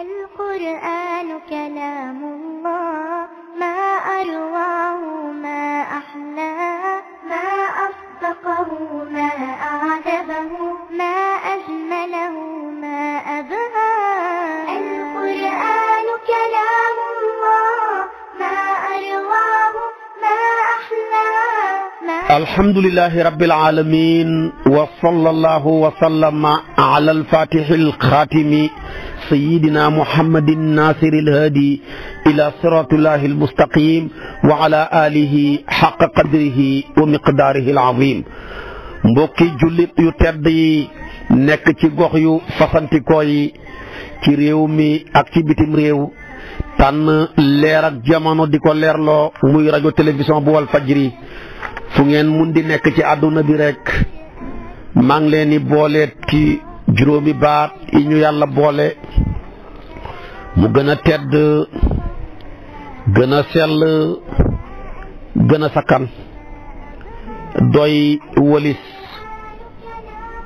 القرآن كلام الله ما أرواه ما أحلاه ما أصدقه ما أعذبه ما أجمله ما أبهاه القرآن كلام الله ما أرواه ما أحلاه الحمد لله رب العالمين وصلى الله وسلم على الفاتح الخاتم سيدنا محمد الناصر الهادي إلى صراط الله المستقيم وعلى آله حق قدره ومقداره العظيم mbokki jullit yu tedd yi nekk ci gox yu fasantikoo yi ci réew mi ak ci bitim réew tànn leer ak jamono di ko leerloo muy rajo télévision bu Walfadjri fu ngeen mun di nekk ci àdduna bi rek maa ngi leen di boole ci juróomi baat yi ñu yàlla boole mu gën a tedd gën a sell gën a sakkan doy wëlis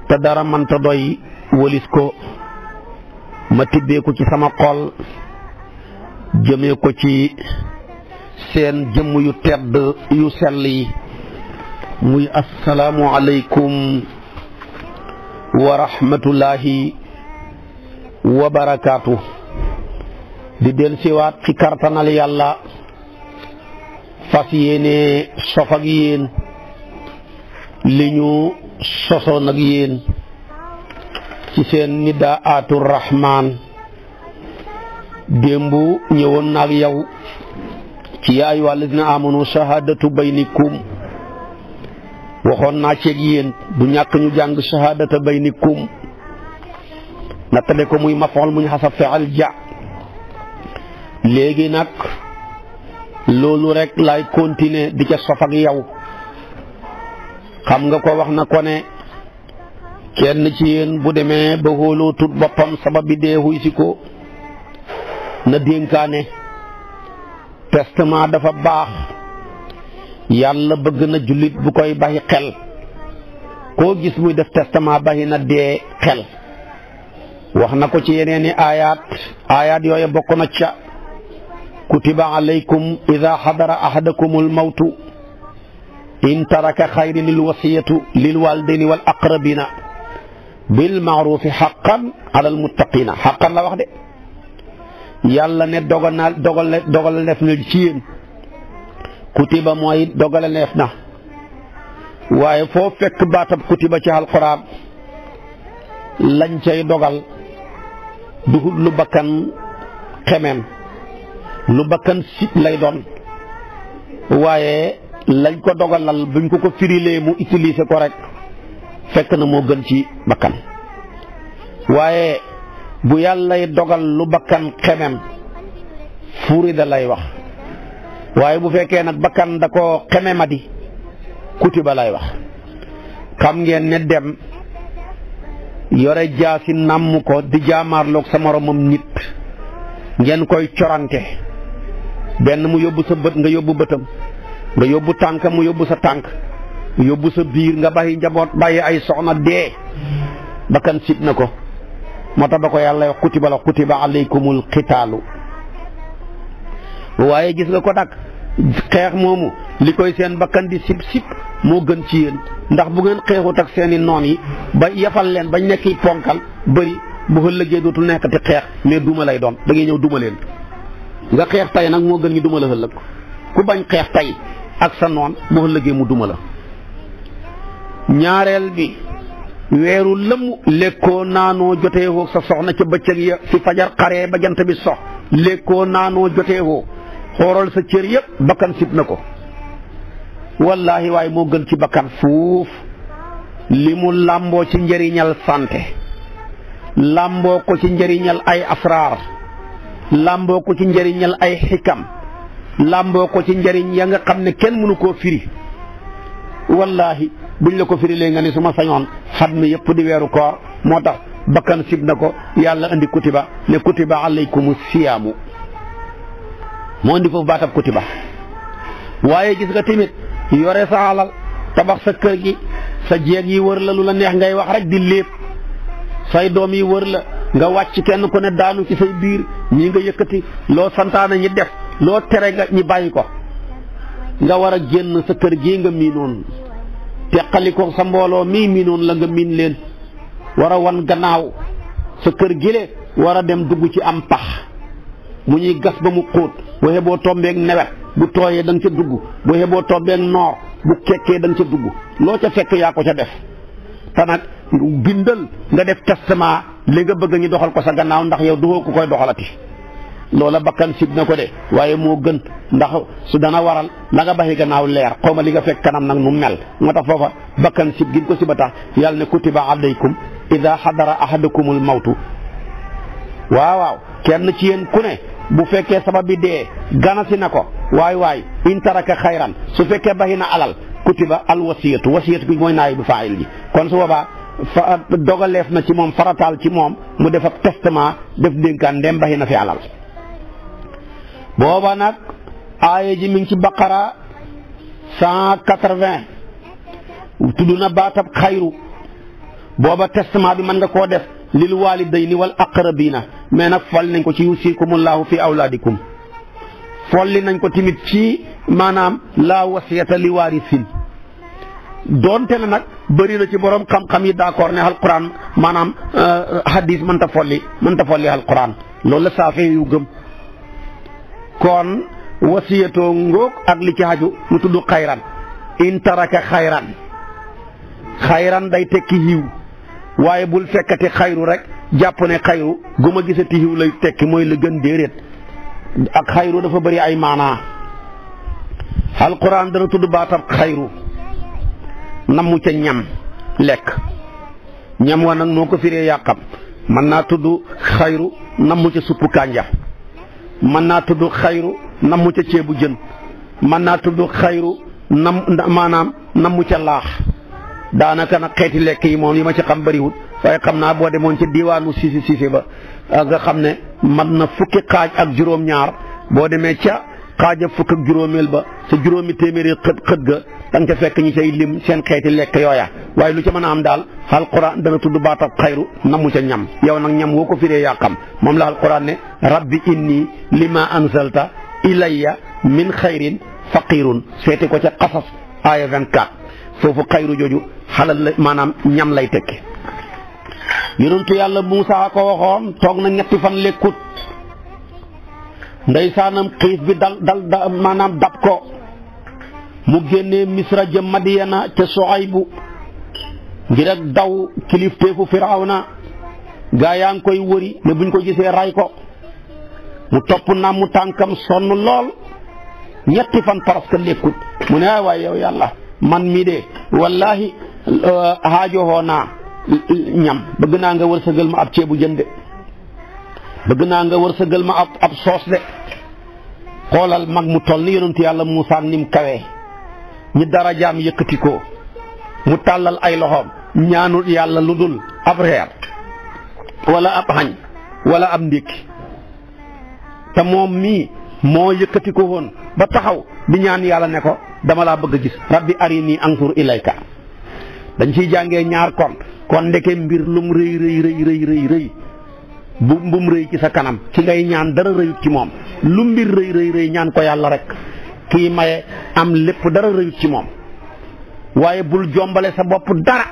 te dara mënta doy wëlis ko ma tibbee ko ci sama xol jëmee ko ci seen jëmm yu tedd yu sell yi muy assalaamu aleykum wa rahmatullahi wa barakaatu di del siwaat ci kartanal yàlla fas yéene sof ak yéen li ñu sosoon ak yéen ci seen nidaatu rahmaan démb ñëwoon naag yow ci yaa ayyuha alladina amanu shahadatu baynikum waxoon naa ceeg yéen du ñàkk ñu jàng shahadata baynikum nattale ko muy mafool muñ xasab feexal ja léegi nag loolu rek lay continuer di ca sof ak yow xam nga ko wax na ko ne kenn ci yéen bu demee ba xooloo tut boppam sabab bi dee xuy si ko na dénkaane testament dafa baax yàlla bëgg na jullit bu koy bàyyi xel koo gis muy def testament bàyyi na dee xel wax na ko ci yeneeni aayaat yooyu bokk na ca kutiba alaykum ida xadara ahadakumul mawtu in taraka xayrin lil wasiyatu lil walidayni wal aqrabina bil maarufi xaqan alal muttaqina xaqan la wax de yàlla ne dogal def na ci yéen kutiba mooy dogale neef na waaye foo fekk baatab kutiba ci alquran lañ cay dogal duhut lu bakkan xemem lu bakkan sit lay doon waaye lañ ko dogalal buñ ko firilee mu utiliser ko rek fekk na moo gën ci bakkan waaye bu yàllay dogal lu bakkan xemem furida lay wax waaye bu fekkee nag bakkan da ko xememadi kutiba lay wax xam ngeen ne dem yore jaasi namm ko di jaamaarloog sa moromam nit ngeen koy corante benn mu yóbbu sa bët nga yóbbu bëtam nga yóbbu tànk mu yóbbu sa tànk yóbbu sa biir nga bàyyi njaboot bàyyi ay soxna dee bakkan sit na ko moo tax ba ko yàlla wax kutiba la kutiba alaykumul qitaalu waaye gis nga ko nag xeex moomu li koy seen bakkan di sib moo gën ci yéen ndax bu ngeen xeexut ak seeni noon yi ba yafal leen bañ nekki ponkal bëri bu ëllëgee dootul nekkati xeex mais duma lay doon da ngay ñëw duma leen nga xeex tay nag moo gën ñu duma la ëllëg ku bañ xeex tay ak sa noon bu ëllëgee mu duma la ñaareel bi weeru lëmm lekkoo naanoo joteewoo sa soxna ca bëccëg ya ci fajar xaree ba jant bi sox lekkoo naanoo joteewoo xooral sa cër yëpp bakkan sib na ko wallaahi waaye moo gën ci bakkan fuuf li mu làmboo ci njëriñal santé làmboo ko ci njëriñal ay asraar làmboo ko ci njëriñal ay xikam làmboo ko ci njëriñ ya nga xam ne kenn mënu koo firi wallaahi buñ la ko firi léegi nga ni su ma sañoon xat mi yëpp di weeru koor moo tax bakkan sib na ko yàlla indi kutiba ne kutiba alaykumu siyaamu moo indi foofu baatab kutiba waaye gis nga tamit yore sa alal tabax sa kër gi sa jeeg yi wër la lu la neex ngay wax rek di lépp say doom yi wër la nga wàcc kenn ku ne daanu ci say biir ñii nga yëkkati loo santaane ñi def loo tere nga ñi bàyyi ko nga war a génn sa kër gii nga miinoon teqali ko sa mbooloo mii miinoon la nga miin leen war a wan gannaaw sa kër gile war a dem dugg ci am pax mu ñuy gas ba mu xóot boo xeboo tombeeg nawet bu tooyee da nga ca dugg boo xeboo tombeeg noor bu kekkee da nga ca dugg loo ca fekk yaa ko ca def te nag bindal nga def testament li nga bëgg ñu doxal ko sa gannaaw ndax yow duhoo ku koy doxalati loola bakkan sib na ko de waaye moo gën ndax su dana waral la nga baxi gannaaw leer xaw ma li nga fekk kanam nag nu mel moo tax foofa bakkan sib gin ko siba tax yàlla ne kutiba alaykum ida xadara ahadakumul mawtu waaw kenn ci yéen ku ne bu fekkee sabab bi dee ganasi na ko waay in taraka xayran su fekkee baxi na alal kutiba al wasiyatu bi mooy naayi bu faayil ji kon su boobaa dogaleef na ci moom farataal ci moom mu def ab testament def dénkaan ndem baxi na fi alal booba nag aaya ji mi ngi ci baqara 180 tudd na baatab xayru booba testament bi mën nga koo def lil walidayni wal aqrabina mais nag folli nañ ko ci yusikumullahu fi awlaadikum folli nañ ko tamit ci maanaam la wasiyata li waarisin doonte la nag bëri na ci borom xam-xam yi d'accord ne alquran maanaam hadis mënta folli alquran loolu la saafee yu gëm kon wasiyatoo ngóog ak li ci haju mu tudd xayran in taraka xayran day tekki yiw waaye bul fekkati xayru rek jàpp ne xayru gu ma gisati yiw lay tekki mooy la gën déedéet ak xayru dafa bëri ay maanaa alquran dana tudd baatab xayru namu ca ñam lekk ñam wa nag noo ko firee yàqam mën naa tudd xayru namu ca suppu kànja mën naa tudd xayru namu ca ceebu jën mën naa tudd xayru maanaam namu ca laax daanaka nag xeeti lekk yi moom yi ma ci xam bëriwul waaye xam naa boo demoon ci diwaanu siisi ba nga xam ne mat na fukki xaaj ak juróom-ñaar boo demee ca xaaja fukk ak juróomeel ba sa juróomi téeméeri xët ga da nga ca fekk ñi cay lim seen xeeti lekk yooya waaye lu ca mën a am daal alquran dana tudd baatab xayru namu ca ñam yow nag ñam woo ko firee yaa xam moom la alquran ne rabbi inni lima anzalta ilayya min xayrin faqirun seeti ko ca qasas aaya 24 foofu xayru jooju xalal la maanaam ñam lay tekki yonentu yàlla Muusaa ko waxoon toog na ñetti fan lekkut ndeysaanam xiif bi dal maanaam dab ko mu génnee Misra jëm Madiyana ca Suaybu ngir ak daw kilifteefu Firawna gaa yaa ngi koy wëri ne buñ ko gisee ray ko mu topp naam mu tànkam sonn lool ñetti fan parce que lekkut mu ne waaye yow yàlla man mii de wallahi xaajoxoo naa ñam bëgg naa nga wërsëgal ma ab ceebu jën de bëgg naa nga wërsëgal ma ab soos de xoolal mag mu toll ni yonentu yàlla Muusaa nim kawee ñi darajaam yëkkati ko mu tàllal ay loxoom ñaanul yàlla lu dul ab reer wala ab xañ wala ab ndékki te moom mii moo yëkkati ko woon ba taxaw di ñaan yàlla ne ko dama laa bëgg a gis rabbi arini anzur ilayka dañ ciy jàngee ñaar kon ndeke mbir lum rëy bum rëy ci sa kanam ki ngay ñaan dara rëyut ci moom lu mbir rëy ñaan ko yàlla rek kii maye am lépp dara rëyut ci moom waaye bul jombale sa bopp dara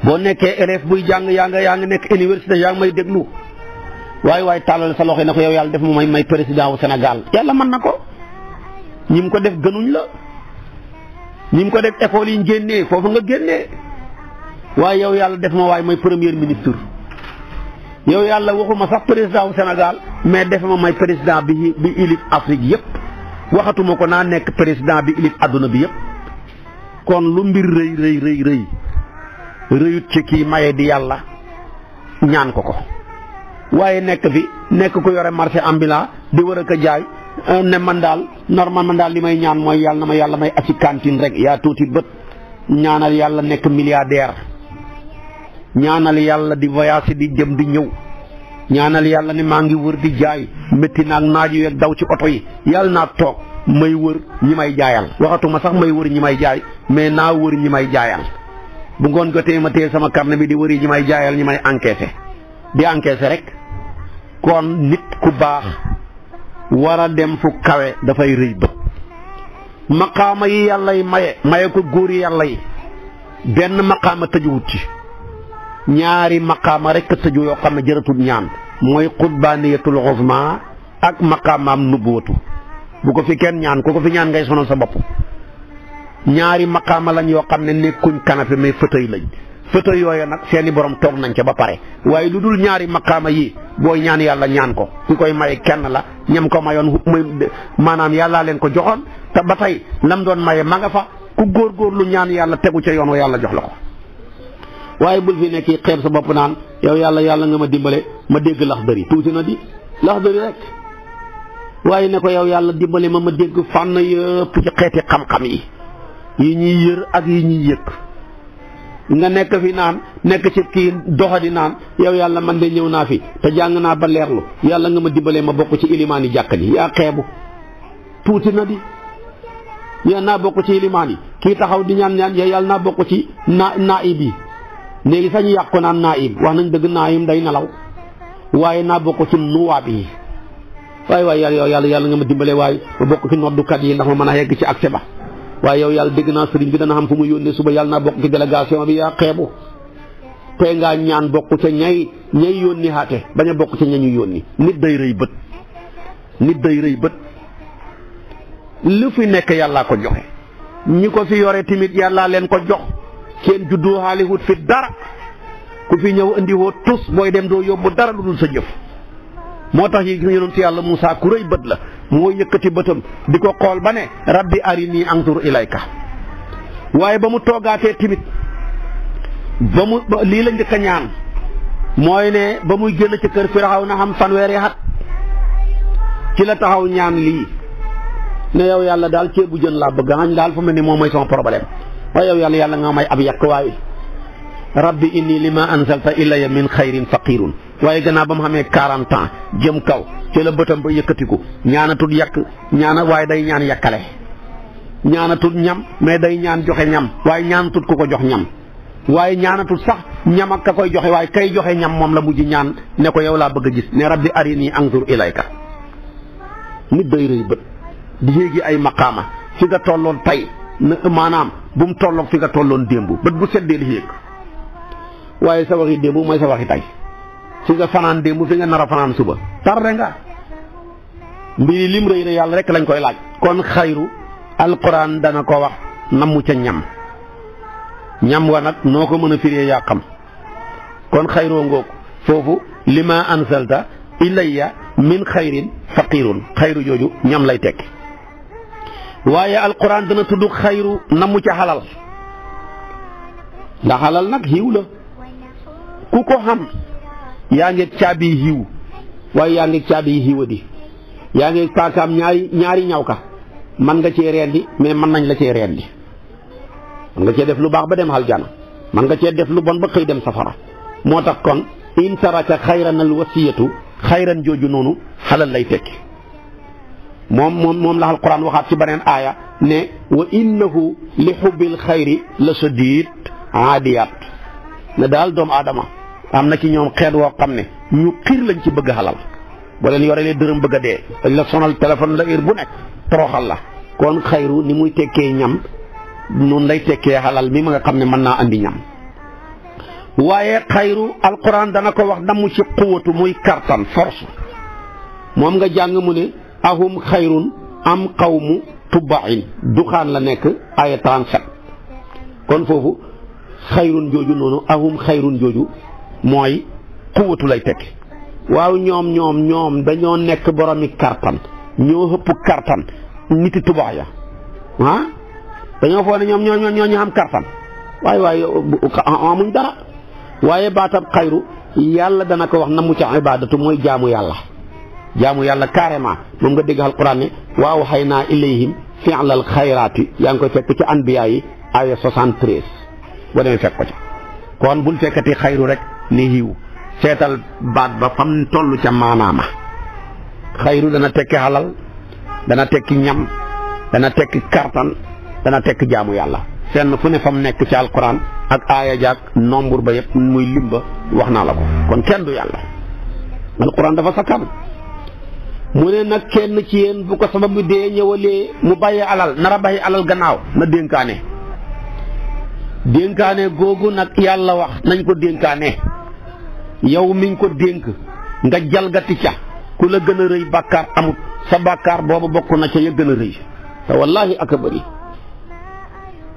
boo nekkee élève buy jàng yaa ngi nekk université yaa ngi may déglu waaye tàllal sa loxo ne ko yow yàlla def ma may président wu Sénégal yàlla mën na ko ñi mu ko def gënuñ la ñi mu ko def école yi ñu génnee foofu nga génnee waaye yow yàlla def ma waaye may premier ministre yow yàlla waxuma sax président wu Sénégal mais def ma may président bi ilif Afrique yëpp waxatuma ko naa nekk président bi ilif adduna bi yëpp kon lu mbir rëy rëyut ci kii maye di yàlla ñaan ko waaye nekk ko yore marché ambulant di war a ko jaay ne man daal li may ñaan mooy yàlla na ma yàlla may aci cantine rek yaa tuuti bët ñaanal yàlla nekk milliardaire ñaanal yàlla di voyage di jëm di ñëw ñaanal yàlla ne maa ngi wër di jaay métti naag naaju yeeg daw ci oto yi yàlla naa toog may wër ñi may jaayal waxatuma sax may wër ñi may jaay mais naa wër ñi may jaayal bu ngoon jotee ma téye sama carnet bi di wëri ñi may jaayal ñi may encaissé di encaisser rek kon nit ku baax war a dem fu kawe dafay rëy bët maqaama yi yàlla yi maye ko góor yi yàlla yi benn maqaama tëjuwut ci ñaari maqaama rek tëju yoo xam ne jëratul ñaan mooy qutbaaniyatul uzma ak maqaamaam nubuwatu bu ko fi kenn ñaan ku ko fi ñaan ngay sonal sa bopp ñaari maqaama lañ yoo xam ne nekkuñ canapé mais fauteuil lañ fauteuil yooyu nag seeni borom toog nañ ca ba pare waaye lu dul ñaari maqaama yi booy ñaan yàlla ñaan ko ki koy maye kenn la ñam ko mayoon maanaam yàllaa leen ko joxoon te ba tey lam doon maye ma nga fa ku góorgóorlu ñaan yàlla tegu ca yoon wa yàlla jox la ko waaye bul fi nekk xeeb sa bopp naan yow yàlla nga ma dimbale ma dégg Laxdari tuuti na di Laxdari rek waaye ne ko yow yàlla dimbale ma dégg fànn yëpp ci xeeti xam-xam yi ñuy yër ak yi ñuy yëg nga nekk fi naan nekk ci kii doxadi naan yow yàlla man de ñëw naa fi te jàng naa ba leerlu yàlla nga ma dimbalee ma bokk ci ilimaan yi jàkka ji yaa xeebu tuuti na di yaa naa bokk ci ilimaan yi kii taxaw di ñaan yow yàlla naa bokk ci naib yi léegi sañu yàq ko naan naib wax nañ dëgg naib day nelaw waaye naa bokk ci nuwaab yi waaye yow yàlla nga ma dimbalee waaye ma bokk ci noddukat yi ndax ma mën a yegg ci accès ba waaye yow yàlla dégg naa sëriñ bi dana xam fu mu yónnee suba yàlla naa bokk ci délégation bi yaa xeebu tey ngaa ñaan bokk ca ñay yónni xaate bañ a bokk ca ñañu yónni nit day rëy bët lu fi nekk yàllaa ko joxe ñi ko fi yore tamit yàllaa leen ko jox kenn juddu xaaliwut fi dara ku fi ñëw indi woo tus booy dem doo yóbbu dara lu dul sa jëf moo tax yi yonent yàlla Muusaa ku rëy bët la moo yëkkati bëtam di ko xool ba ne rabbi arini anzur ilayka waaye ba mu toogaatee timit lii la njëkk a ñaan mooy ne ba muy génn ci kër Firawna xam fanweeri at ci la taxaw ñaan lii ne yow yàlla daal ceebu jën laa bëgg añ daal fu mel ni moom mooy sama problème waaye yow yàlla nga may ab yàq waaye rabbi inni lima anzalta ilayya min xayrin faqirun waaye gannaaw ba mu xamee 40 ans jëm kaw ci la bëtam ba yëkkatiku ñaanatul yàq waaye day ñaan yàkkale ñaanatul ñam mais day ñaan joxe ñam waaye ñaanatul ku ko jox ñam waaye ñaanatul sax ñam ak ka koy joxe waaye kay joxe ñam moom la mujj ñaan ne ko yow laa bëgg a gis ne rabbi arini anzur ilayka nit day rëy bët di yéegi ay maqaama fi nga tolloon tey maanaam bu mu tolloog fi nga tolloon démb bët bu seddee li yéeg waaye sa waxi démb mooy sa waxi tey fi nga fanaan démb fi nga nar a fanaan suba tarde nga mbiri lim rëy na yàlla rek lañ koy laaj kon xayru alquran dana ko wax namu ca ñam wa nag noo ko mën a firee yaa xam kon xayroo ngoog foofu lima anzalta ilayya min xayrin faqirun xayru jooju ñam lay tekki waaye alquran dana tudd xayru namu ca xalal ndax xalal nag xiiw la ku ko xam yaa ngi caabi xiiw waaye yaa ngi caabi xiiwadi yaa ngi paakaam ñaari ñaw ka man nga cee rendi mais mën nañ la cee rendi man nga cee def lu baax ba dem aljana man nga cee def lu bon ba xëy dem safara moo tax kon in taraka xayran al wasiyatu xayran jooju noonu xalal lay tekki moom la alquran waxaat ci beneen aaya ne wa innahu li xubbil xayri la shadid aadiyat ne daal doomu aadama am na ci ñoom xeet woo xam ne ñu xiir lañ ci bëgg xalal boo leen yorelee dërëm bëgg a dee dañ la sonal téléphone la heure bu nekk toroxal la kon xayru ni muy tekkee ñam noonu lay tekkee xalal mi ma nga xam ne mën naa andi ñam waaye xayru alquran dana ko wax damu ci quwatu muy kartan force moom nga jàng mu ne ahum xayrun am qawmu tubbain duxaan la nekk aya 37 kon foofu xayrun jooju noonu ahum xayrun jooju mooy quwatu lay tekki waaw ñoom dañoo nekk boromi kartan ñoo ëpp kartan niti tubax ya dañoo foo ne ñoom ñoo ñu am kartan waaye amuñ dara waaye baatab xayru yàlla dana ko wax na mu ca ibadatu mooy jaamu yàlla carrément moom nga dégg alquran ne wa awhaynaa ilayhim fi'lal xayraati yaa ngi koy fekk ci anbiya yi aya 73 boo demee fekk ko ca kon bul fekkati xayru rek ne xiiw seetal baat ba fam toll ca maanaama xayru dana tekki xalal dana tekki ñam dana tekki kartan dana tekki jaamu yàlla fenn fu ne fam nekk ci alquran ak aaya jaag nombre ba yëpp muy limba wax naa la ko kon kenn du yàlla alquran dafa sakkan mu ne nag kenn ci yéen bu ko sabab bi dee ñëwalee mu bàyyi alal nar a bàyyi alal gannaaw na dénkaane googu nag yàlla wax nañ ko dénkaane yow miñ ko dénk nga jalgati ca ku la gën a rëy bàkkaar amut sa bàkkaar boobu bokk na ca ya gën a rëy te wallaahi ak a bëri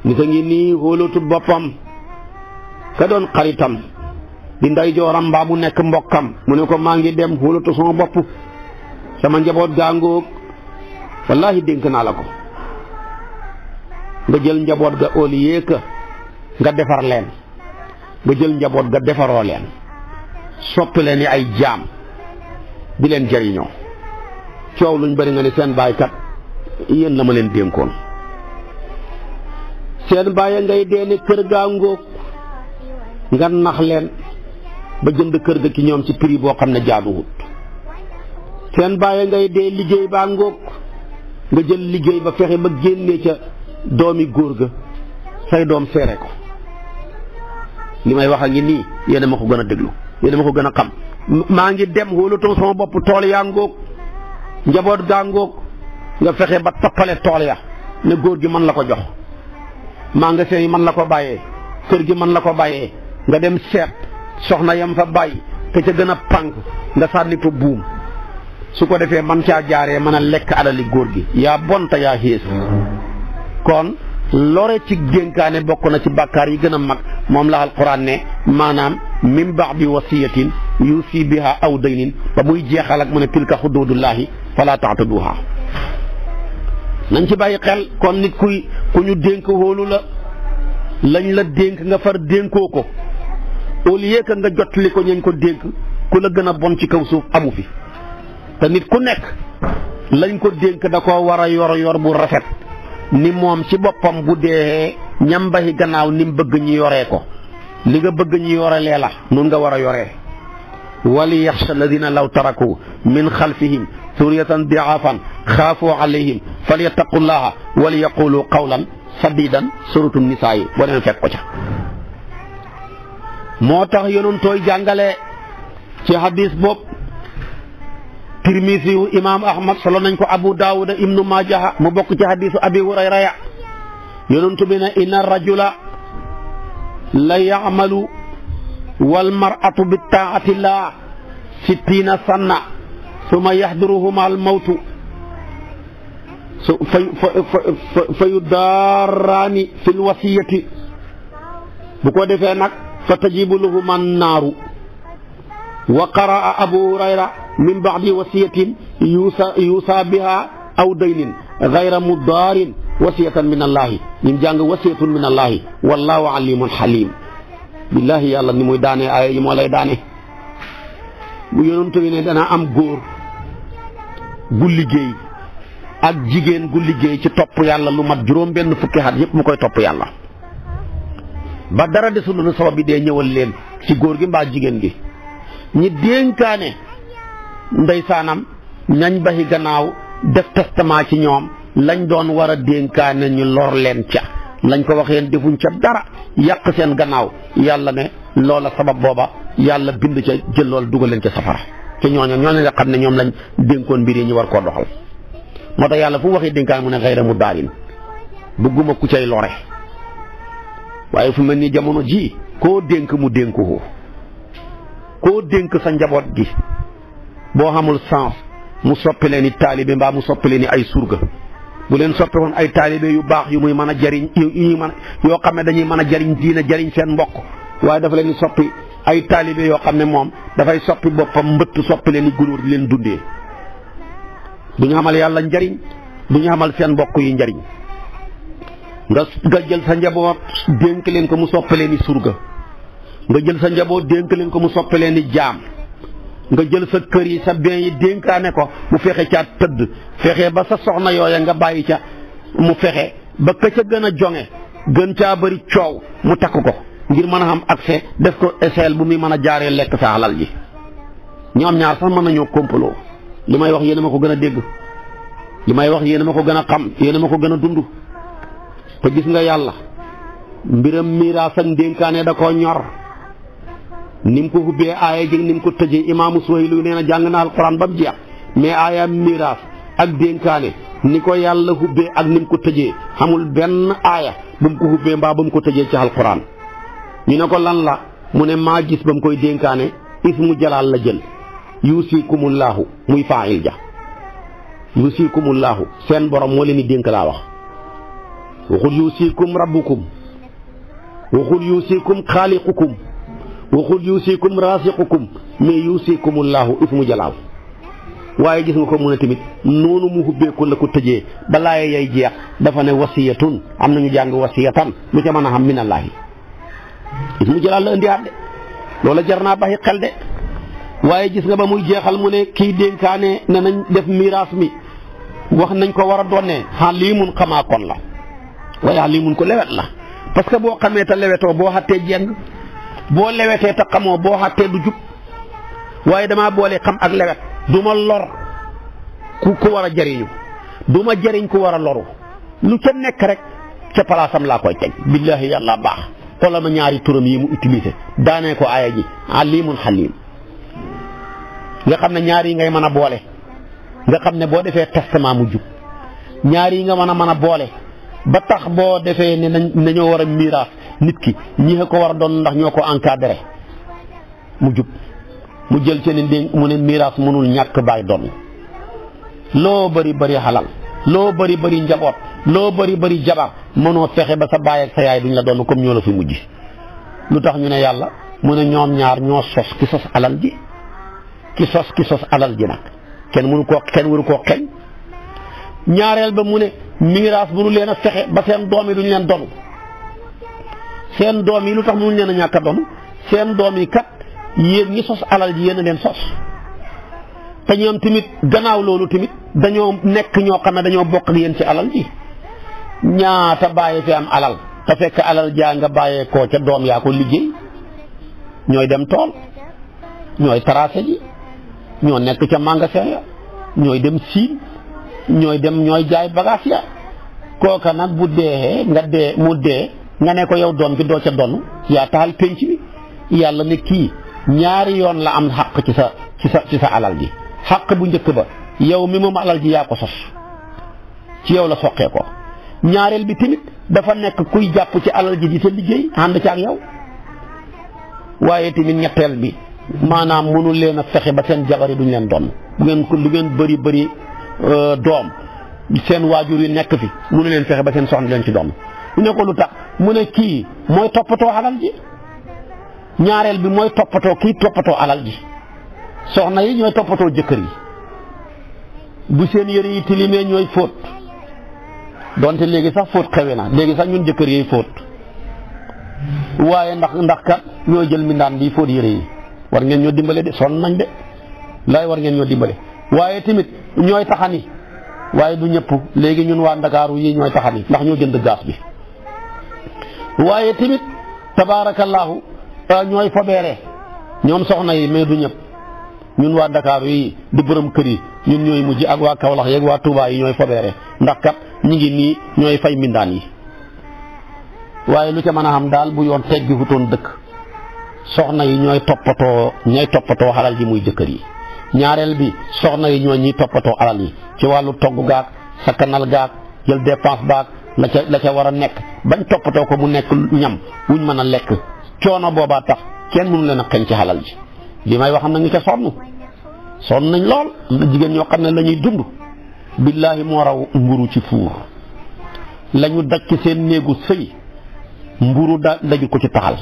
nit a ngi nii xóolootul boppam ka doon xaritam di nday jooram mbaa mu nekk mbokkam mu ne ko maa ngi dem xóolootu sama bopp sama njaboot gaangóog wallaahi dénk naa la ko nga jël njaboot ga au lieu que nga defar leen nga jël njaboot ga defaroo leen soppi leen ni ay jaam di leen jariñoo coow luñ bari nga ne seen baaykat yéen la ma leen dénkoon seen baay ngay dee ne kër gaa ngóog nga nax leen ba jënd kër ga ci ñoom ci prix boo xam ne jaaduwut seen baay ngay dee liggéey baa ngóog nga jël liggéey ba fexe ba génnee ca doomi góor ga say doom seere ko li may wax a ngi nii yéen a ma ko gën a déglu yéen a ma ko gën a xam maa ngi dem xóolutoo sama bopp tool yaa ngóog njaboot gaa ngóog nga fexe ba toppale tool ya ne góor gi mën la ko jox magasin yi mën la ko bàyyee kër gi mën la ko bàyyee nga dem seet soxna yam fa bàyyi te ca gën a pànk nga sànni fa buum su ko defee man caa jaaree mën a lekk alali góor gi yaa bon te yaa xiis kon lore ci dénkaane bokk na ci bàkkaar yi gën a mag moom la alquran ne maanaam min ba'di wasiyatin yusi biha aw daynin ba muy jeexal ak mu ne tilka xuduudullahi fala ta'taduha nañ ci bàyyi xel kon nit ku ñu dénk wóolu la lañ la dénk nga far dénkoo ko au lieu que nga jotli ko ñañ ko dénk ku la gën a bon ci kaw suuf amu fi te nit ku nekk lañ ko dénk da koo war a yor bu rafet ni moom ci boppam bu dee ñambaxi gannaaw ni mu bëgg ñu yoree ko li nga bëgg ñu yorelee la nun nga war a yoree wali yaxsha alladina law taraku min xalfihim suriyatan diafan xaafu alayhim falyattaqullaha wali yaqulu qawlan sadidan suratu nisaa yi boo leen fekk ko ca moo tax yonoon tooy jàngale ci hadis boobu Tirmisi yu imaam Ahmad solo nañ ko Abu Daawuda ibnu Maajaha mu bokk ci hadisu Abi Hurayra ya yonentu bi ne inna rajula la ya'malu wal mar'atu bi ta'atillah 60 sanna summa yahduruhuma al mawtu fa yudarraani fil wasiyati bu ko defee nag fa tajibu lahuma an-naaru wa qaraa Abu Hurayra min ba'di wasiyatin yuusaa biha aw daynin gayra mudaarin wasiyatan min allahi ñim jàng wasiyatun min allahi wallahu alimun halim billahi yàlla ni muy daane aaya yi moo lay daane bu yonent bi ne dana am góor gu liggéey ak jigéen gu liggéey ci topp yàlla lu mat juróom benn fukki at yépp mu koy topp yàlla ba dara desul lu sabab bi dee ñëwal leen ci góor gi mbaa jigéen gi ñi dénkaane ndeysaanam ñañ baxi gannaaw def testament ci ñoom lañ doon war a dénkaane ñu lor leen ca lañ ko waxeen defuñ ca dara yàq seen gannaaw yàlla ne loola sabab booba yàlla bind ca jël loolu dugal leen ca safara te ñooñu nga xam ne ñoom lañ dénkoon mbir yi ñu war koo doxal moo tax yàlla fu mu waxee dénkaane mu ne xayra mu daarin bëgguma ku cay lore waaye fu mel ni jamono ji koo dénk mu dénku koo dénk sa njaboot gi boo xamul sens mu soppi leen i taalibe mbaa mu soppi leen i ay surga bu leen soppi woon ay taalibe yu baax yu muy mën a jariñ yoo xam ne dañuy mën a jariñ diina jariñ seen mbokk waaye dafa leen di soppi ay taalibe yoo xam ne moom dafay soppi boppam mbëtt soppi leen i gunóor di leen dundee du ñu xamal yàlla njariñ du ñu xamal seen mbokk yi njariñ nga jël sa njaboot dénk leen ko mu soppi leen i surga nga jël sa njaboot dénk leen ko mu soppi leen i jaam nga jël sa kër yi sa bien yi dénkaane ko mu fexe caa tëdd fexe ba sa soxna yooya nga bàyyi ca mu fexe ba ka ca gën a jonge gën caa bëri coow mu takk ko ngir mën a am accès def ko échelle bu muy mën a jaaree lekk sa alal ji ñoom ñaar sax mën nañoo kompaloo li may wax yéen a ma ko gën a dégg li may wax yéen a ma ko gën a xam yéen a ma ko gën a dund te gis nga yàlla mbiram miraas ak dénkaane da koo ñor nim ko hubbee aaya ji nim ko tëjee imaamu Suhayli nee na jàng na alquran ba mu jeex mais aaya miraas ak dénkaane ni ko yàlla hubbee ak nim ko tëjee xamul benn aaya bu mu ko hubbee mbaa ba mu ko tëjee ci alquran ñu ne ko lan la mu ne maa gis ba mu koy dénkaane ismu jalaal la jël yuusikumullaahu muy faa'il ja yuusikumullaahu seen borom moo leen di dénk laa wax waxul yuusikum rabbukum waxul yuusikum xaaliqukum waxul yuusikum raasiqukum mais yuusikumullaahu ismu jalaal waaye gis nga ko mu ne tamit noonu mu hubbeeku la ko tëjee balaa yay jeex dafa ne wasiyatun am nañu jàng wasiyatan lu ca mën a xam minallaahi ismu jalaal la indiwaat de loola jar naa bàyyi xel de waaye gis nga ba muy jeexal mu ne kii dénkaane ne nañ def miraas mi wax nañ ko war a doonee xaliimun xamaa kon la waaye xaliimun ko lewet la parce que boo xamee te lewetoo boo xattee jeng boo lewetee te xamoo boo xattee du jub waaye damaa boole xam ak lewet du ma lor ku war a jariñu du ma jariñ ku war a loru lu ca nekk rek ca palaasam laa koy teg billaahi yàlla baax xoolal ma ñaari turam yi mu utilisé daanee ko aaya ji alimun xalim nga xam ne ñaar yi ngay mën a boole nga xam ne boo defee testament mu jub ñaar yi nga mën a boole ba tax boo defee ne nañoo war a miraas nit ki ñi ko war a doon ndax ñoo ko encadré mu jub mu jël ci ne mu ne miraas mënul ñàkk bàyyi doon loo bari xalal loo bari njaboot loo bari jabar mënoo fexe ba sa baay ak sa yaay duñ la doon comme ñoo la fi mujj lu tax ñu ne yàlla mu ne ñoom ñaar ñoo sos ki sos alal ji ki sos alal ji nag kenn waru koo xeñ ñaareel ba mu ne miraas mënu leen a fexe ba seen doom yi duñ leen donu seen doom yi lu tax mënuñ leen a ñàkk a donu seen doom yi kat yéen ñi sos alal ji yéen a leen sos te ñoom tamit gannaaw loolu tamit dañoo nekk ñoo xam ne dañoo bokk ak yéen ci alal ji ñaata bàyyi fi am alal te fekk alal jaa nga bàyyee koo ca doom yaa ko liggéey ñooy dem tool ñooy tracé ji ñoo nekk ca magasin ya ñooy dem siin ñooy jaay bagage ya kooka nag bu dee mu dee nga ne ko yow doom bi doo ca donn yaa taxal penc bi yàlla ne kii ñaari yoon la am xaq ci sa alal ji xaq bu njëkk ba yow mi moom alal ji yaa ko sos ci yow la soqee ko ñaareel bi tamit dafa nekk kuy jàpp ci alal ji di sa liggéey ànd ci ak yow waaye tamit ñetteel bi maanaam mënul leen a fexe ba seen jabar yi duñ leen doon bu ngeen bëri doom seen waajur yi nekk fi mënu leen fexe ba seen soxna leen ci doon mu ne ko lu tax mu ne kii mooy toppatoo alal ji ñaareel bi mooy kii toppatoo alal ji soxna yi ñooy toppatoo jëkkër yi bu seen yëre yi tilimee ñooy fóot donte léegi sax fóot xewe na léegi sax ñun jëkkër yi fóot waaye ndax kat ñooy jël mindaan di fóot yëre yi war ngeen ñoo dimbale de sonn nañ de laay war ngeen ñoo dimbale waaye tamit ñooy taxani waaye du ñëpp léegi ñun waa Ndakaaru yi ñooy taxani ndax ñoo jënd gaas bi waaye tamit tabaarakallaahu ñooy fobeere ñoom soxna yi mais du ñëpp ñun waa Ndakaaru yi di borom kër yi ñun ñooy mujj ak waa Kaolack yeeg waa Touba yi ñooy fobeere ndax kat ñi ngi nii ñooy fay mindaan yi waaye lu ca mën a xam daal bu yoon teggi wutoon dëkk soxna yi ñooy toppatoo alal ji muy jëkkër yi ñaareel bi soxna yi ñooy ñiy toppatoo alal yi ci wàllu togg gaag sakkanal gaag jël dépense baag la ca war a nekk bañ toppatoo ko mu nekk ñam wuñ mën a lekk coono boobaa tax kenn mënu leen a xeñ ci alal ji li may wax am na ñu ca sonn nañ lool jigéen ñoo xam ne la ñuy dund billaahi moo raw mburu ci fuur la ñu daj ci seen néegu sëy mburu daju ko ci taxal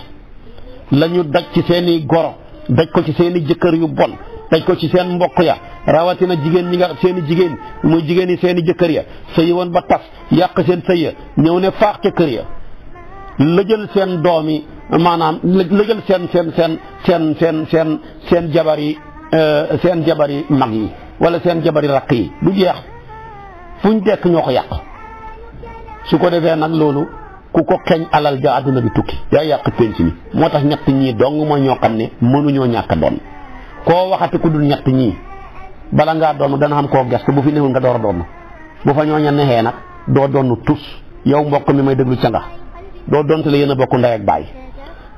la ñu daj ci seeni goro daj ko ci seeni jëkkër yu bon daj ko ci seen mbokk ya rawatina jigéen ñi nga seeni jigéen muy jigéen yi seeni jëkkër ya sëy woon ba tas yàq seen sëy ya ñëw ne faax ca kër ya lëjël seen doom yi maanaam lëjël seen jabar yi mag yi wala seen jabar yi rakk yi du jeex fuñ dekk ñoo ko yàq su ko defee nag loolu ku ko xeeñ alal ja àdduna bi tukki yaa yàq penc mi moo tax ñett ñii dong mooy ñoo xam ne mënuñoo ñàkk doon koo waxati ku dul ñett ñii bala ngaa doon dana xam koo gestu bu fi newul nga door a doon bu fa ñooña nexee nag doo doon tus yow mbokk mi may déglu ca nga doo donte la yéen a bokk ndey ak baay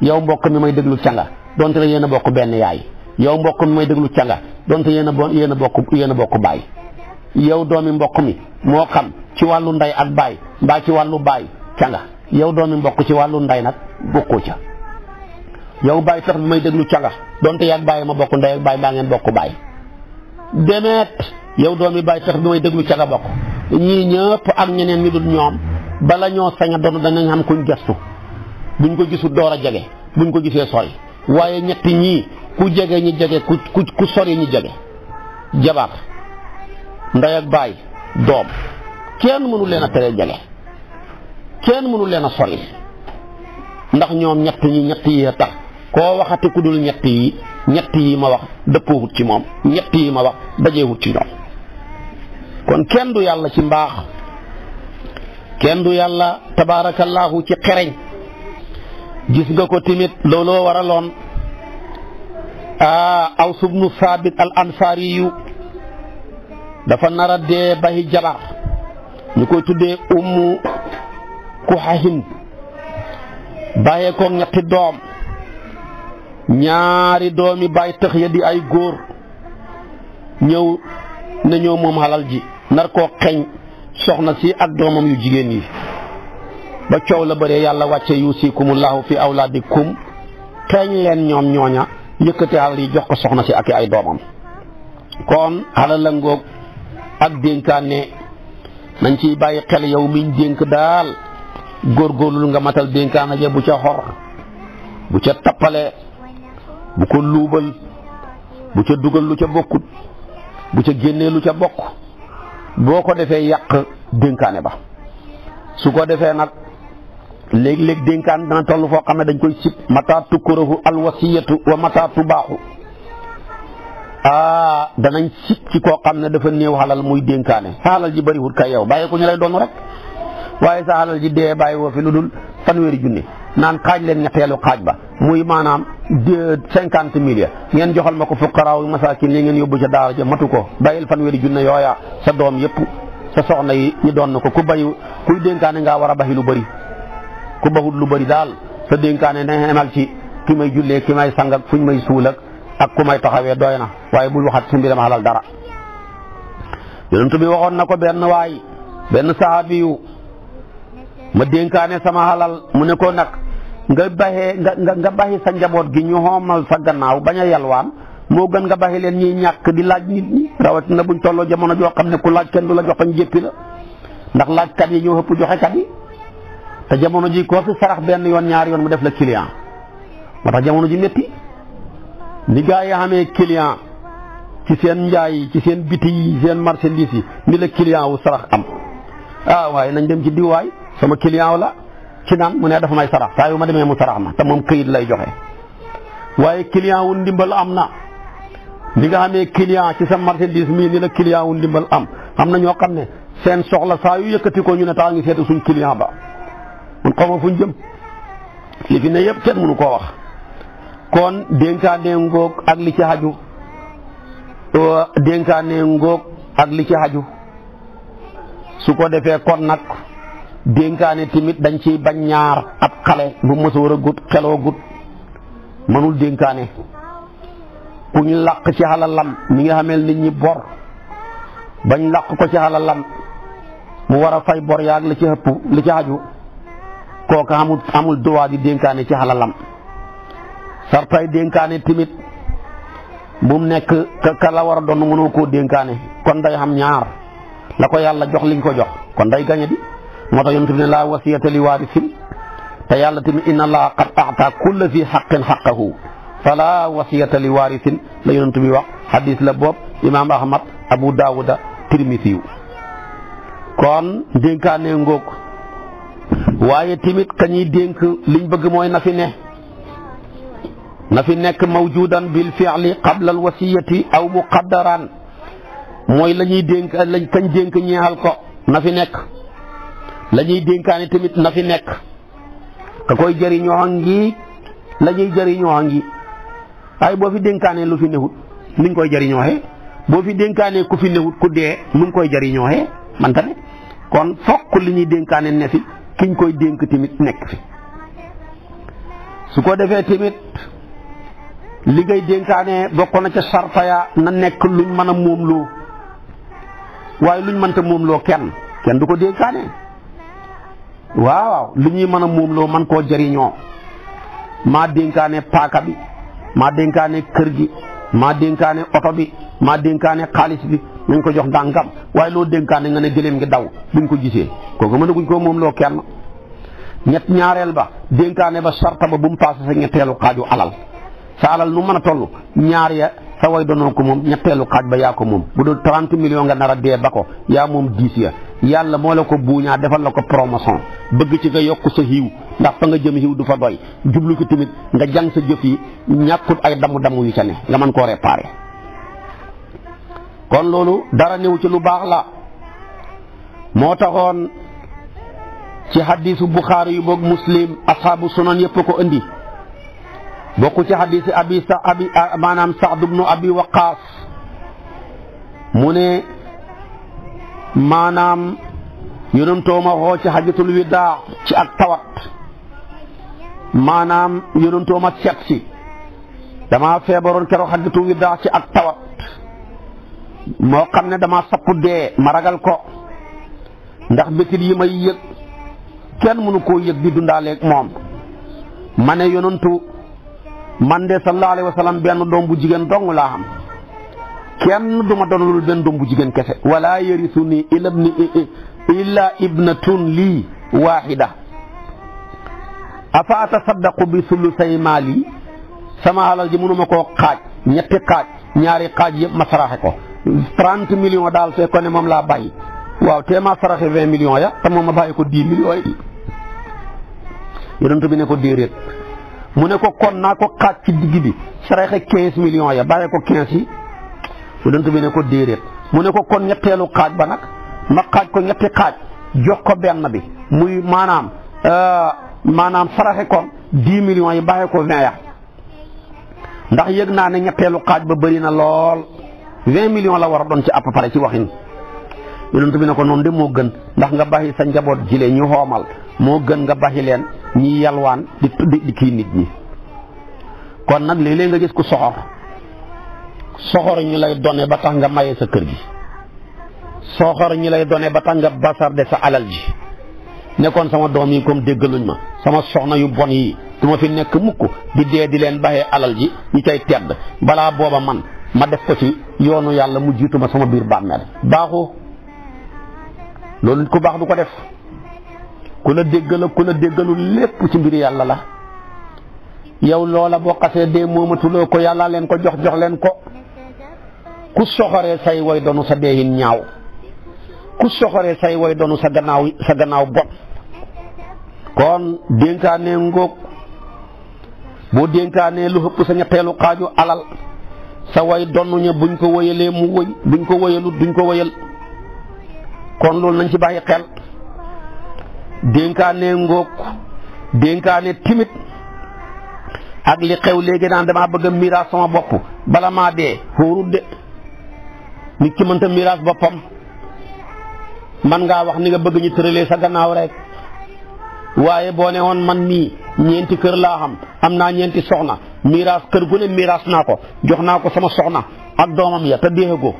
yow mbokk mi may déglu canga donte la yéen a bokk benn yaay yow mbokk mi may déglu canga donte yéen a bokk baay yow doomi mbokk mi moo xam ci wàllu ndey ak baay mbaa ci wàllu baay canga yow doomi mbokk ci wàllu ndey nag bokkoo ca yow baay tax bi may déglu canga donte yaag baay ma bokk ndey ak baay mbaa ngeen bokk baay demeet yow doomi baay tax bi may déglu canga bokk ñii ñëpp ak ñeneen ñu dul ñoom bala ñoo sañ a doon danañ xam kuñ gestu buñ ko gisul door a jege buñ ko gisee sori waaye ñetti ñii ku jege ñi jege ku sori ñi jege jabar ndey ak baay doom kenn mënu leen a tere jege kenn mënu leen a sori ndax ñoom ñett yi a tax koo waxati ku dul ñett yi ma wax dëppoowut ci moom ñett yi ma wax dajeewut ci ñoom kon kenn du yàlla ci mbaax kenn du yàlla tabaarakallaahu ci xereñ gis nga ko timit looloo waraloon Aws ibnu Saabit al Ansaari yu dafa nar a dee bayi jabar ñu koy tuddee Ummu Kuhahin bàyyee ko ñetti doom ñaari doomi bàyyi tëx ya di ay góor ñëw na ñëw moom xalal ji nar koo xeñ soxna si ak doomam yu jigéen yi ba coow la bëree yàlla wàcce yuusikumullahu fi awlaadikum xeeñ leen ñoom ñooña yëkkati xalal yi jox ko soxna si ak ay doomam kon xalal la ngoog ak dénkaane nañ ciy bàyyi xel yow miñ dénk daal góorgóorlu nga matal dénkaane ja bu ca xor bu ca tappale bu ko luubal bu ca dugal lu ca bokkut bu ca génnee lu ca bokk boo ko defee yàq dénkaane ba su ko defee nag léeg-léeg dénkaan dana toll foo xam ne dañ koy sib mata tukkurahu alwasiyatu wa mata tubaaxu danañ sib ci koo xam ne dafa néew xalal muy dénkaane sa xalal ji bëriwut kay yow bàyyi ko ñu lay doon rek waaye sa xalal ji dee bàyyi woo fi lu dul fanweeri junni naan xaaj leen ñetteelu xaaj ba muy maanaam 50 millions ngeen joxal ma ko fuqaraaw masaakin li ngeen yóbbu ca daara ja matu ko bàyyil fanweeri junni yooya sa doom yëpp sa soxna yi ñu doon na ko ku bayu kuy dénkaane ngaa war a baxi lu bëri ku baxut lu bëri daal sa dénkaane na emal ci ki may jullee ki may sang ak fuñ may suul ak ku may taxawee doy na waaye bul waxat si mbiram xalal dara yonent bi waxoon na ko benn sahabi yu ma dénkaane sama xalal mu ne ko nag nga baxi sa njaboot gi ñu xoomal sa gannaaw bañ a yalwaan moo gën nga baxi leen ñuy ñàkk di laaj nit ñi rawatina buñ tolloo jamono joo xam ne ku laaj kenn du la jox bañ jéppi la ndax laajkat yi ñoo ëpp joxekat yi te jamono ji koo fi sarax benn yoon ñaari yoon mu def la client moo tax jamono ji métti ni gaa yi xamee client ci seen njaay yi ci seen biti yi seen marchandise yi ni la client wu sarax am waaye nañ dem ci diwaay sama client la ci naan mu ne dafa may sarax saa yu ma demee mu sarax ma te moom këyit lay joxe waaye client wu ndimbal am na li nga xamee client ci sa marchandise mii ni la client wu ndimbal am na ñoo xam ne seen soxla saa yu yëkkati ko ñu ne taa ngi seetu suñ client ba mun xaw ma fuñ jëm li fi ne yëpp kenn mënu koo wax kon dénkaane ngoog ak li ci xaju su ko defee kon nag dénkaane tamit dañ ciy bañ ñaar ab xale bu mësoor a gut xeloo gut mënul dénkaane kuñ làq ci xalalam mi nga xamel nit ñi bor bañ làq ko ci xalalam mu war a fay bor yaag li ci ëpp li ci xaju kooka amul droit di dénkaane ci xalalam sartay dénkaane tamit bu mu nekk ka la war a doon mënoo koo dénkaane kon day xam ñaar la ko yàlla jox liñ ko jox kon day gañe di moo tax yonent bi ne laa wasiyata li waarisin te yàlla tamit inna allaha qad a'ta kulla fi haqqin haqqahu fala wasiyata li waarisin la yonent bi wax hadis la boobu imaam Ahmad Abu Daawuda Tirmisi kon dénkaane ngoog waaye tamit ka ñuy dénk liñ bëgg mooy na fi nekk mawjudan bil fi'li qabla al wasiyati aw muqaddaran mooy la ñuy dénk lañ kañ dénk ñeexal ko na fi nekk la ñuy dénkaane tamit na fi nekk ka koy jëriñoo ngi la ñuy jëriñoo ngi ay boo fi dénkaane lu fi newut nuñ koy jëriñooxee boo fi dénkaane ku fi newut ku dee nuñ koy jëriñooxee man tamit kon fokk li ñuy dénkaane ne fi kiñ koy dénk tamit nekk fi su ko defee tamit li ngay dénkaane bokk na ca sarta ya na nekk luñ mën a moomloo waaye luñ mënta moomloo kenn du ko dénkaane waaw lu ñuy mën a moomloo man koo jëriñoo maa dénkaane paaka bi maa dénkaane kër gi maa dénkaane oto bi maa dénkaane xaalis bi nañ ko jox ndàngam waaye loo dénkaane nga ne gëléem ngi daw buñ ko gisee kooku mën a guñ koo moomloo kenn ñaareel ba dénkaane ba sarta ba bu mu paase sa ñetteelu xaaju alal sa alal nu mën a toll ñaar ya sa way doonoo ko moom ñetteelu xaaj ba yaa ko moom bu dul 30 millions nga nar a dee ba ko yaa moom 10 ya yàlla moo la ko buuñaa defal la ko promotion bëgg ci nga yokk sa xiiw ndax fa nga jëm xiiw du fa doy jublu ko tamit nga jàng sa jëf yi ñàkkut ay damu yu ca ne nga mën koo réparer kon loolu dara néew ci lu baax la moo taxoon ci hadisu Buxaari yu boog Muslim ashaabu sunan yëpp ko indi bokku ci hadisi maanaam Saad ibnu Abi Waqaas mu ne maanaam yonentoo ma xoo ci hajjatul widaa ci ak tawat maanaam yonentoo ma seet si dama feebaroon keroog hajjatul widaa ci ak tawat moo xam ne dama sappu dee ma ragal ko ndax bétit yi may yëg kenn mënu koo yëg di dundaaleeg moom ma ne yonentu man de sallallahu alayhi wa sallam benn doom bu jigéen dong laa xam kenn du ma doonalul benn doom bu jigéen kese wala yarisuni illa ibnatun lii waahida afa atasaddaqu bi sulusay maali sama alal ji mënuma koo xaaj ñetti xaaj ñaari xaaj yëpp ma saraxe ko 30 millions daal fekk ko ne moom laa bàyyi waaw te ma saraxe 20 millions ya te moom ma bàyyi ko 10 millions yi yonent bi ne ko déedéet mu ne ko kon naa ko xaaj ci digg bi saraxe 15 millions ya bàyyi ko 15 yi yonent bi ne ko déedéet mu ne ko kon ñetteelu xaaj ba nag ma xaaj ko ñetti xaaj jox ko benn bi muy maanaam saraxe kon 10 millions yi bàyyi ko 20 ya ndax yëg naa ne ñetteelu xaaj ba bëri na lool 20 millions la war a doon ci à peu près ci waxin yonent bi ne ko noonu de moo gën ndax nga bàyyi sa njaboot jile ñu xoomal moo gën nga bàyyi leen ñi yalwaan di kii nit ñi kon nag léeg-léeg nga gis ku soxor ñu lay done ba tax nga maye sa kër gi soxor ñu lay done ba tax nga basarde sa alal ji nekkoon sama doom yi comme déggaluñ ma sama soxna yu bon yi du ma fi nekk mukk di dee di leen bàyyee alal ji ñu cay tedd balaa booba man ma def ko ci yoonu yàlla mu jiitu ma sama biir bàmmeel baaxu loolu ku baax du ko def ku la déggal ku la déggalul lépp ci mbir yàlla la yow loola boo xasee dee moomatuloo ko yàlla leen ko jox leen ko ku soxoree say way doonu sa deehin ñaaw ku soxoree say way doonu sa gannaaw bon kon dénkaane ngóog boo dénkaanee lu ëpp sa ñetteelu xaaju alal sa way donnuña buñ ko wëyalee mu wëy buñ ko wëyalut duñ ko wëyal kon loolu nañ ci bàyyi xel dénkaane ngóog dénkaane timit ak li xew léegi naan damaa bëgg a miraas sama bopp bala maa dee xóorut de nit ki mënta miraas boppam man ngaa wax ni nga bëgg ñu tëralee sa gannaaw rek waaye boo ne woon man mii ñeenti kër laa am naa ñeenti soxna miraas kër gu ne miraas naa ko jox naa ko sama soxna ak doomam ya te déexagoo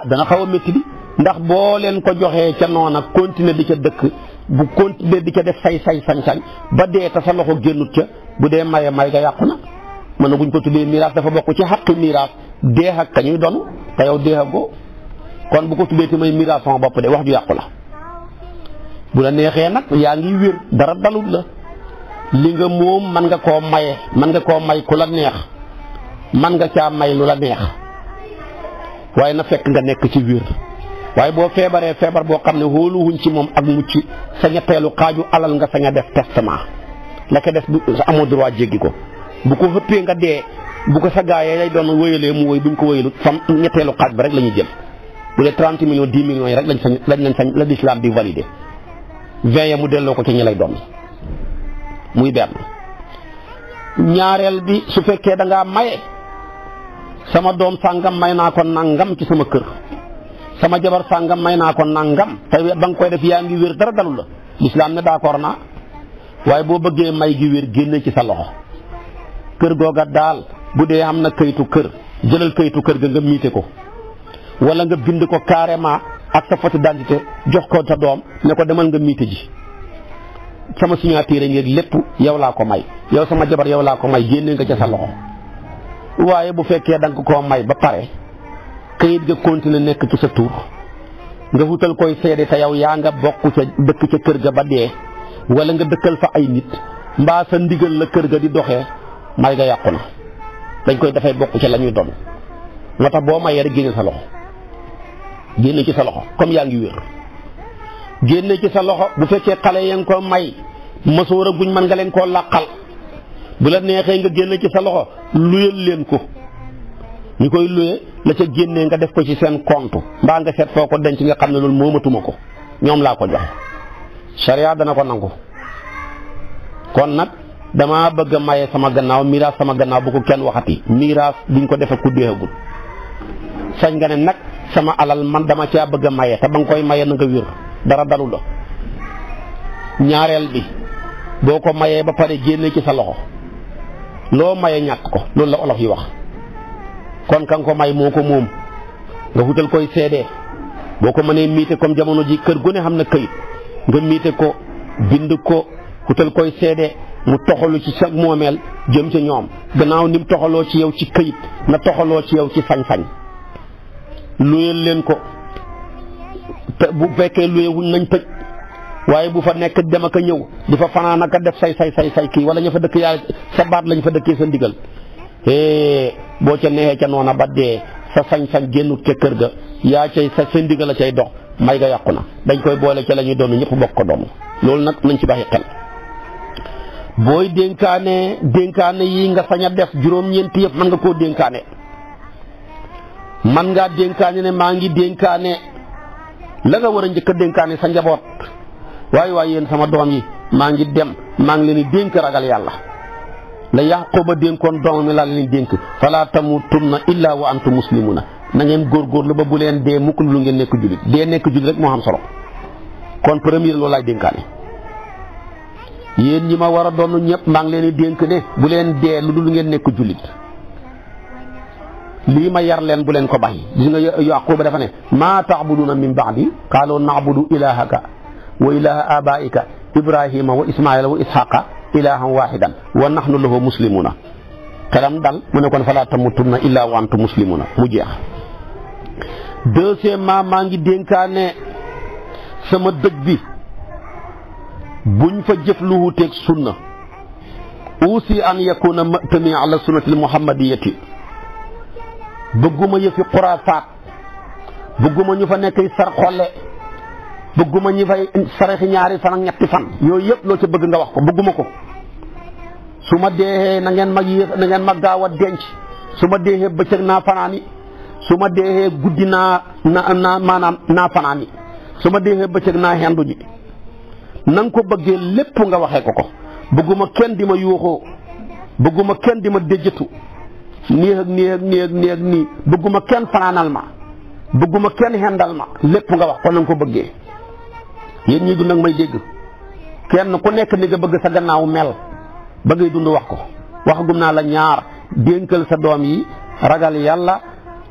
dana xaw a métti bi ndax boo leen ko joxee ca noona continuer di ca dëkk bu continuer di ca def say sañ-sañ ba dee te sa loxo génnut ca bu dee may ga yàqu na mën na buñ ko tuddee miraas dafa bokk ci xaqi miraas deex ak kañuy doon te yow déexagoo kon bu ko tuddee te may miraas sama bopp de wax ju yàqu la bu la neexee nag yaa ngi wér dara dalul la li nga moom man nga koo maye man nga koo may ku la neex man nga caa may lu la neex waaye na fekk nga nekk ci wér waaye boo feebaree feebar boo xam ne wóoluwuñ ci moom ak mucc sa ñetteelu xaaju alal nga sañ a def testament la ko des amoo droit jéggi ko bu ko xëppee nga dee bu ko sa gaayee lay doon wëyalee mu wëy buñ ko wëyalut fam ñetteelu xaaj ba rek la ñuy jël bu dee 30 millions 10 millions yi rek lañ sañ la l'islam di validé 20 ya mu delloo ko ci ñi lay doon muy benn ñaareel bi su fekkee da ngaa maye sama doom sàngam may naa ko nangam ci sama kër sama jabar sàngam may naa ko nangam te ba nga koy def yaa ngi wér dara dalu la l'islam ne d'accord naa waaye boo bëggee may gi wér génne ci sa loxo kër googa daal bu dee am na kayitu kër jëlal kayitu kër ga nga miite ko wala nga bind ko carrément ak sa photo d'identité jox ko sa doom ne ko demal nga miite ji sama signature ngeeg lépp yow laa ko may yow sama jabar yow laa ko may génne nga ca sa loxo. waaye bu fekkee da nga koo may ba pare kayit ga continuer nekk ci sa tur nga wutal koy seede te yow yaa nga bokk ca dëkk ca kër ga ba dee wala nga dëkkal fa ay nit mbaa sa ndigal la kër ga di doxee may ga yàqu na dañ koy dafay bokk ca la ñuy doon moo tax boo mayee rek génne sa loxo génne ci sa loxo comme yaa ngi wér génne ci sa loxo. bu fekkee xale yaa ngi ko may masoor a guñ mën nga leen koo làqal bu la neexee nga génne ci sa loxo luyal leen ko ñu koy luye la ca génnee nga def ko ci seen compte mbaa nga seet foo ko denc nga xam ne loolu moomatuma ko ñoom laa ko jox sharia dana ko nangu. kon nag dama bëgg a maye sama gannaaw miraas sama gannaaw bu ko kenn waxati miraas buñ ko defee ku deexagul sañ nga ne nag sama alal man dama caa bëgg a maye te ba nga koy maye na nga wér dara dalu la. ñaareel bi boo ko mayee ba pare génne ci sa loxo loo maye ñàkk ko loolu la olof yi wax kon ka nga ko may moo ko moom nga wutal koy seede boo ko mënee miite comme jamono ji kër gu ne xam na këyit nga miite ko bind ko wutal koy seede mu toxalu ci sa moomeel jëm ca ñoom gannaaw ni mu toxaloo ci yow ci këyit na toxaloo ci yow ci sañ-sañ luyeel leen ko te bu fekkee luye wuñ nañ tëj waaye bu fa nekk dem ak a ñëw di fa fanaan ak a def say kii wala ña fa dëkk yaa sa baat lañ fa dëkkee sa ndigal boo ca neexee ca noona ba dee sa sañ-sañ génnut ca kër ga yaa cay sa ndigal a cay dox may ga yàqu na dañ koy boole ca la ñuy doon ñëpp bokk ko doon loolu nag nañ ci bàyyi xel. booy dénkaane yi nga sañ a def juróom-ñeenti yëpp mën nga koo dénkaane man ngaa dénkaane ne maa ngi dénkaane la nga war a njëkk a dénkaane sa njaboot waaye yéen sama doom yi maa ngi leen di dénk ragal yàlla la Yaquba dénkoon doom mi laa leen dénk falaa tamuutunna illaa wa antum muslimuna na ngeen góorgóorlu ba bu leen dee mukk lu ngeen nekk jullit dee nekk jullit rek moo xam solo kon premier loolu laay dénkaane. yéen ñi ma war a doon ñëpp maa ngi leen di dénk ne bu leen dee lu dul ngeen nekk jullit lii ma yar leen bu leen ko bàyyi. gis nga Yaquba dafa ne maa ta'buduna min ba'di qaalu na'budu ilahaka wa ilaha abaika ibrahima wa ismaila wa ishaqa ilahan wahidan wa nahnu lahu muslimuna xelam dal mu ne kon falaa tamutunna illa wa antum muslimuna mu jeex. deuxièmement maa ngi dénkaane sama dëj bi buñ fa jëf lu wuuteeg sunna aussi an yakuna matami ala sunnati muhammadiyati bëgguma yëfi xuraafaat bëgguma ñu fa nekk sar xolle bëgguma ñi fay saraxi ñaari fan ak ñetti fan yooyu yëpp loo ca bëgg nga wax ko bëgguma ko. su ma deexee na ngeen ma gaaw a denc su ma deexee bëccëg naa fanaani su ma deexee guddi maanaam naa fanaani su ma deexee bëccëg naa hendu ji na nga ko bëggee lépp nga waxee ko bëgguma kenn di ma yuuxoo bëgguma kenn di ma déjjatu nii bëgguma kenn fanaanal ma bëgguma kenn hendal ma lépp nga wax ko na nga ko bëggee. yéen ñi dund nag may dégg kenn ku nekk ni nga bëgg sa gannaaw mel ba ngay dund wax ko waxagum naa la ñaar dénkal sa doom yi ragal yàlla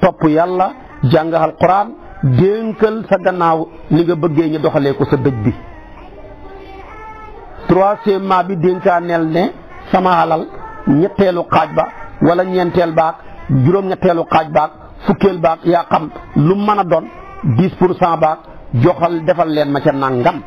topp yàlla jàng alquran dénkal sa gannaaw ni nga bëggee ñu doxalee ko sa dëj bi. troisièmement bi dénkaaneel ne sama alal ñetteelu xaaj ba wala ñeenteel baag juróom-ñetteelu xaaj baag fukkeel baag yaa xam lu mën a doon 10% baag joxal defal leen ma ca nangam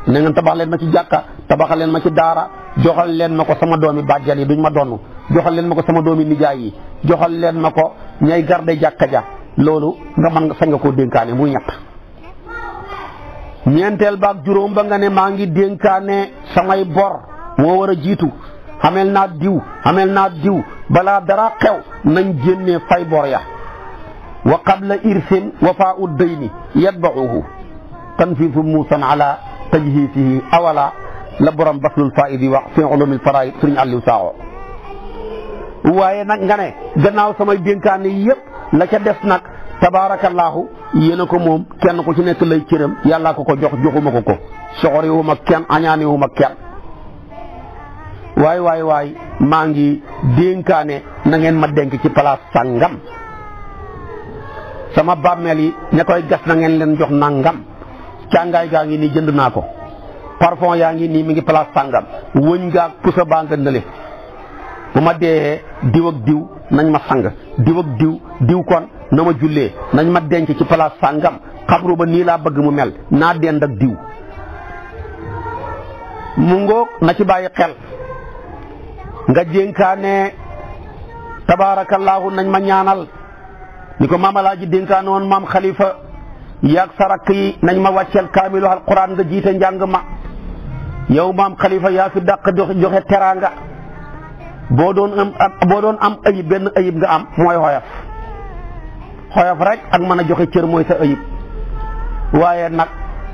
na ngeen tabax leen ma ci jàkka tabaxal leen ma ci daara joxal leen ma ko sama doomi bàjjan yi duñ ma donn joxal leen ma ko sama doomi nijaay yi joxal leen ma ko ñay garde jàkka ja loolu nga mën nga sañ nga koo dénkaane muy ñett. ñeenteel baag juróom ba nga ne maa ngi dénkaane samay bor moo war a jiitu xamel naa diw balaa dara xew nañ génnee fay bor ya wa qabla irsin wafaa'u dayni yatba'uhu tanfiisu muusan ala tajhiisihi awala la borom baslul faa'idi wax fi ulumil faraa'id Sëriñ Aliou Sakho waaye nag nga ne gannaaw samay dénkaane yëpp la ca des nag tabaarakallaahu yéen a ko moom kenn ku ci nekk lay cëram yàllaa ko joxuma ko soxoriwuma kenn añaaniwuma kenn waay maa ngi dénkaane na ngeen ma denc ci place sàngam sama bàmmeel yi ña koy gas na ngeen leen jox nangam càngaay gaa ngi nii jënd naa ko parfum yaa ngi nii mi ngi place sàngam wëñ gaag pusa baa nga nële bu ma dee diw ak diw nañ ma sang diw ak diw kon na ma jullee nañ ma denc ci place sàngam xabru ba nii laa bëgg mu mel naa dend ak diw mu ngoog na ci bàyyi xel nga dénkaane tabaarakallaahu nañ ma ñaanal ni ko maam Alaaji dénkaane woon maam Khalifa yaag sarak yi nañ ma wàcceel kaamilu alquran nga jiite njàng ma yow maam Khalifa yaa fi dàq joxe teraanga boo doon am ayib benn ayib nga am mooy xoyof rek ak mën a joxe cër mooy sa ayib waaye nag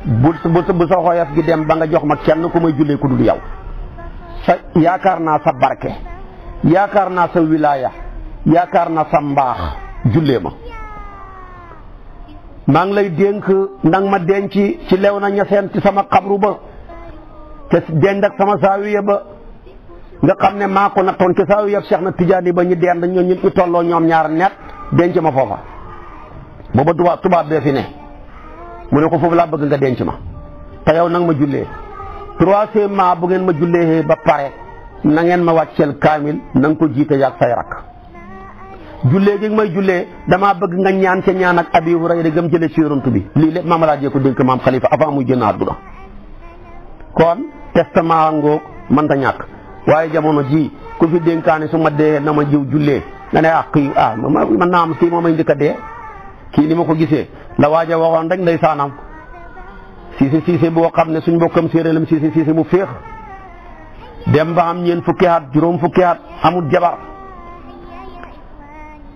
bu sa xoyof gi dem ba nga jox ma kenn ku may jullee ku dul yow sa yaakaar naa sa barke yaakaar naa sa wilaaya yaakaar naa sa mbaax jullee ma maa ngi lay dénk nang ma denc ci lew na ñaseen ci sama xabru ba te dend ak sama saawiya ba nga xam ne maa ko nattoon ci saawiya Cheikh na Tijaani ba ñu dend ñoo ñu tolloo ñoom ñaar net denc ma foofa booba tubaab bee fi ne mu ne ko foofu laa bëgg nga denc ma te yow nag ma jullee troisièmement bu ngeen ma jullee ba pare na ngeen ma wàcceel kaamil na nga ko jiite yaag say rakk jullee gi may jullee damaa bëgg nga ñaan ca ñaan ak Abi Hurayra gëm jëlee ci yonent bi lii lépp maam laa jee ko dénk maam Khalifa avant muy génn àdduna kon testament ngoog mënta ñàkk waaye jamono ji ku fi dénkaane su ma dee na ma jiw jullee nga ne kii man naa am kii moo may njëkk a dee kii ni ma ko gisee la waaja waxoon rek ndey saanam siise boo xam ne suñ mbokkam séeréelam siise mu féex dem ba am ñeent fukki at juróom fukki at amul jabar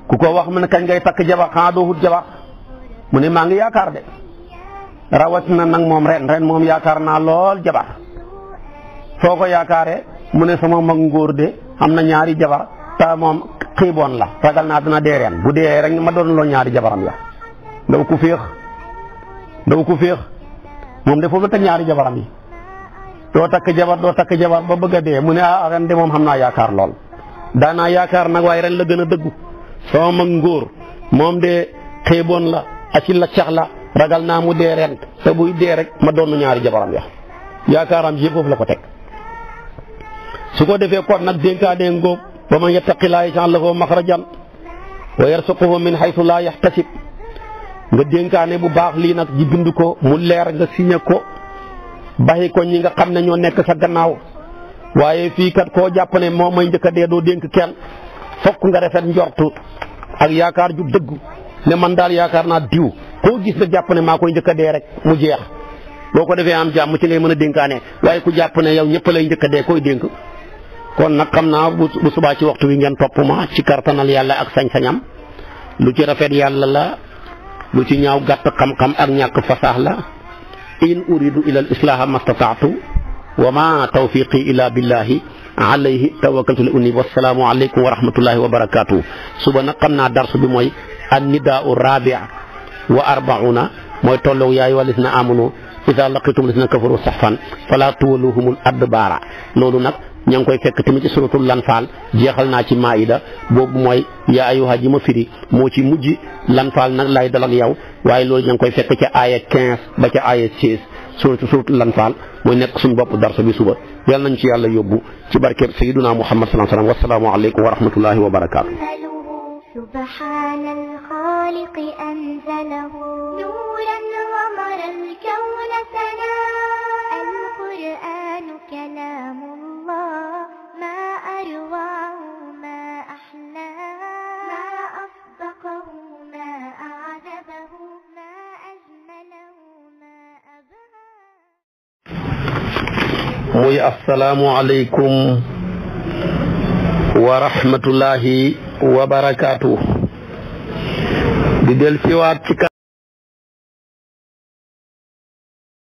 ku ko wax mu ne kañ ngay takk jabar xanaa doo wut jabar mu ne maa ngi yaakaar de rawatina nag moom ren moom yaakaar naa lool jabar foo ko yaakaaree mu ne sama mag ngóor de am na ñaari jabar te moom xiiboon la ragal naa dina dee ren bu dee rek ma doon loo ñaari jabaram ya ndaw ku féex moom de foofu la teg ñaari jabaram yi doo takk jabar ba bëgg a dee mu ne ren de moom xam naa yaakaar lool daanaa yaakaar nag waaye ren la gën a dëggu sama mag ngóor moom de xiiboon la acil la cax la ragal naa mu dee ren te buy dee rek ma doon ñaari jabaram ya yaakaaram yëpp foofu la ko teg su ko defee kon nag dénkaane ngóob wa man yattaqillaaha yaj'al lahu maxrajan wa yarzuqhu min haythu laa yahtasib nga dénkaane bu baax lii nag ji bind ko mu leer nga signé ko baxi ko ñi nga xam ne ñoo nekk sa gannaaw waaye fii kat koo jàpp ne moo may njëkk a dee doo dénk kenn fokk nga rafet njortu ak yaakaar ju dëgg ne man daal yaakaar naa diw koo gis nga jàpp ne maa koy njëkk a dee rek mu jeex boo ko defee am jàmm ci ngay mën a dénkaane waaye ku jàpp ne yow ñëpp lay njëkk a dee koy dénk kon nag xam naa bu subaa ci waxtu wi ngeen topp ma ci kartanal yàlla ak sañ-sañam lu ci rafet yàlla la lu ci ñaaw gàtt xam-xam ak ñàkk fasaax la in uridu ila al islaha mastataatu wa ma tawfiqi illa billahi alayhi tawakkaltu li unib wassalaamu aleykum wa rahmatullahi wa barakatuh suba nag xam naa darsu bi mooy an nidaau rabi wa arbauna mooy tolloog yaay walisna amanu ida laqitum lisna kafaru saxfan fala tuwaluhumul adbaara loolu nag ña ngi koy fekk tamit ci suratul lanfaal jeexal naa ci maida boobu mooy yaa ayyuha ji ma firi moo ci mujj lanfaal nag laay dal ak yow waaye loolu ña ngi koy fekk ca aaya 15 ba ca aaya 16 suratul lanfaal mooy nekk suñu bopp darsa bi suba yal nañ ci yàlla yóbbu ci barkeeb sayyiduna muhammad sallallahu alayhi wa sallam wassalaamu aleykum wa rahmatullahi wa barakaatu. سبحان الخالق أنزله نورا غمر الكون سنا القرآن كلام الله ما أرواه ما أحلاه ما أصدقه ما أعذبه ما أجمله ما أبهاه muy assalaamu aleykum wa rahmatullahi wa barakaatu di del siwaat ci